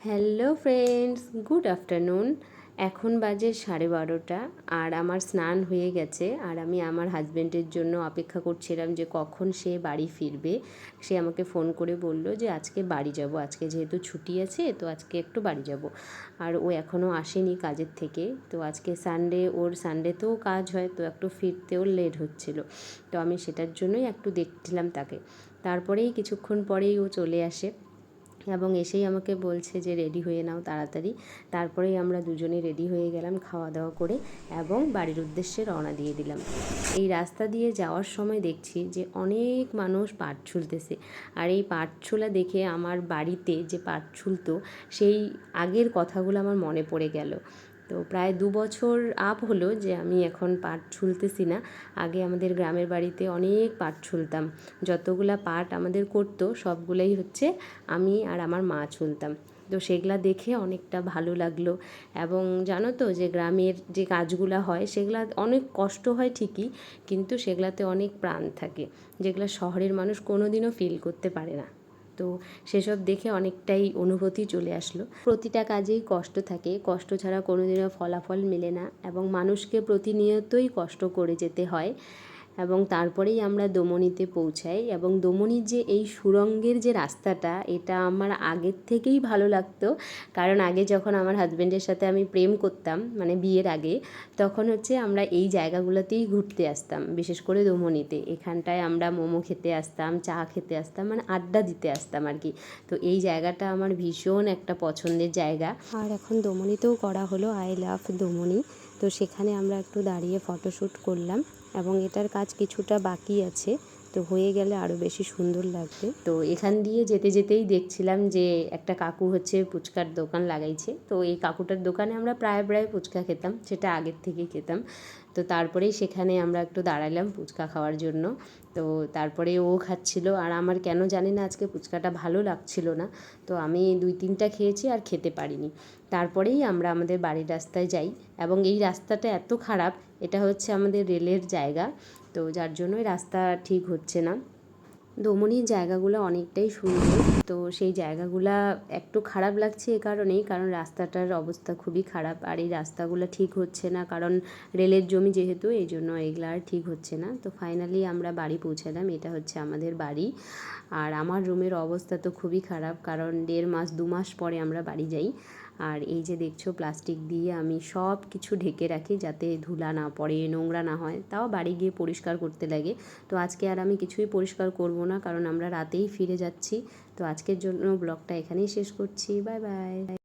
Hello friends, good afternoon. এখন বাজে 12:30 আর আমার স্নান হয়ে গেছে। আর আমি আমার হাজব্যান্ডের জন্য অপেক্ষা করছিলাম যে কখন সে বাড়ি ফিরবে। সে আমাকে ফোন করে বলল যে আজকে বাড়ি যাব, আজকে যেহেতু ছুটি আছে তো আজকে একটু বাড়ি যাব। আর ও এখনও আসেনি কাজের থেকে। তো আজকে সানডে, ওর সানডেতেও কাজ হয়, তো একটু ফিরতেও লেট হচ্ছিল। তো আমি সেটার জন্যই একটু দেখছিলাম তাকে। তারপরেই কিছুক্ষণ পরেই ও চলে আসে এবং এসেই আমাকে বলছে যে রেডি হয়ে নাও তাড়াতাড়ি। তারপরেই আমরা দুজনে রেডি হয়ে গেলাম খাওয়া দাওয়া করে এবং বাড়ির উদ্দেশ্যে রওনা দিয়ে দিলাম। এই রাস্তা দিয়ে যাওয়ার সময় দেখছি যে অনেক মানুষ পাট ছুলতেছে। আর এই পাট ছোলা দেখে আমার বাড়িতে যে পাট ছুলতো সেই আগের কথাগুলো আমার মনে পড়ে গেল। তো প্রায় 2 বছর আপ হলো যে আমি এখন পাট ছুলতেছি না। আগে আমাদের গ্রামের বাড়িতে অনেক পাট ছুলতাম। যতগুলা পাট আমাদের করতো সবগুলাই হচ্ছে আমি আর আমার মা ছুলতাম। তো সেগুলা দেখে অনেকটা ভালো লাগলো। এবং জানো তো যে গ্রামের যে কাজগুলো হয় সেগুলা অনেক কষ্ট হয় ঠিকই, কিন্তু সেগুলাতে অনেক প্রাণ থাকে, যেগুলো শহরের মানুষ কোনো দিনও ফিল করতে পারে না। তো সেসব দেখে অনেকটাই অনুভূতি চলে আসলো। প্রতিটা কাজেই কষ্ট থাকে, কষ্ট ছাড়া কোনো দিনও ফলাফল মেলে না এবং মানুষকে প্রতিনিয়তই কষ্ট করে যেতে হয়। এবং তারপরেই আমরা দমনিতে পৌঁছাই। এবং দমনির যে এই সুড়ঙ্গের যে রাস্তাটা, এটা আমার আগের থেকেই ভালো লাগতো। কারণ আগে যখন আমার হাজব্যান্ডের সাথে আমি প্রেম করতাম, মানে বিয়ের আগে, তখন হচ্ছে আমরা এই জায়গাগুলোতেই ঘুরতে আসতাম, বিশেষ করে দমনিতে। এখানটায় আমরা মোমো খেতে আসতাম, চা খেতে আসতাম, মানে আড্ডা দিতে আসতাম আর কি। তো এই জায়গাটা আমার ভীষণ একটা পছন্দের জায়গা। আর এখন দমনিতেও করা হলো আই লাভ দমনি। তো সেখানে আমরা একটু দাঁড়িয়ে ফটোশ্যুট করলাম এবং এটার কাজ কিছুটা বাকি আছে, তো হয়ে গেলে আরও বেশি সুন্দর লাগবে। তো এখান দিয়ে যেতে যেতেই দেখছিলাম যে একটা কাকু হচ্ছে ফুচকার দোকান লাগাইছে। তো এই কাকুটার দোকানে আমরা প্রায় ফুচকা খেতাম, সেটা আগের থেকেই খেতাম। তো তারপরেই সেখানে আমরা একটু দাঁড়ালাম ফুচকা খাওয়ার জন্য। তো তারপরে ও খাচ্ছিল আর আমার কেন জানি না আজকে ফুচকাটা ভালো লাগছিল না। তো আমি 2-3টা খেয়েছি আর খেতে পারিনি। তারপরেই আমরা আমাদের বাড়ির রাস্তায় যাই। এবং এই রাস্তাটা এত খারাপ, এটা হচ্ছে আমাদের রেলের জায়গা, তো যার জন্যই রাস্তা ঠিক হচ্ছে না। দমনির জায়গাগুলো অনেকটাই সুন্দর, তো সেই জায়গাগুলা একটু খারাপ লাগছে এ কারণেই, কারণ রাস্তাটার অবস্থা খুবই খারাপ আর এই রাস্তাগুলো ঠিক হচ্ছে না, কারণ রেলের জমি যেহেতু, এই জন্য এগুলো আর ঠিক হচ্ছে না। তো ফাইনালি আমরা বাড়ি পৌঁছালাম, এটা হচ্ছে আমাদের বাড়ি। আর আমার রুমের অবস্থা তো খুবই খারাপ, কারণ 1.5 মাস 2 মাস পরে আমরা বাড়ি যাই। আর এই যে দেখছো প্লাস্টিক দিয়ে আমি সব কিছু ঢেকে রাখি যাতে ধুলা না পড়ে, নোংরা না হয়, তাও বাড়ি গিয়ে পরিষ্কার করতে লাগে। তো আজকে আর আমি কিছুই পরিষ্কার করব না, কারণ আমরা রাতেই ফিরে যাচ্ছি। তো আজকের জন্য ব্লগটা এখানেই শেষ করছি। Bye bye.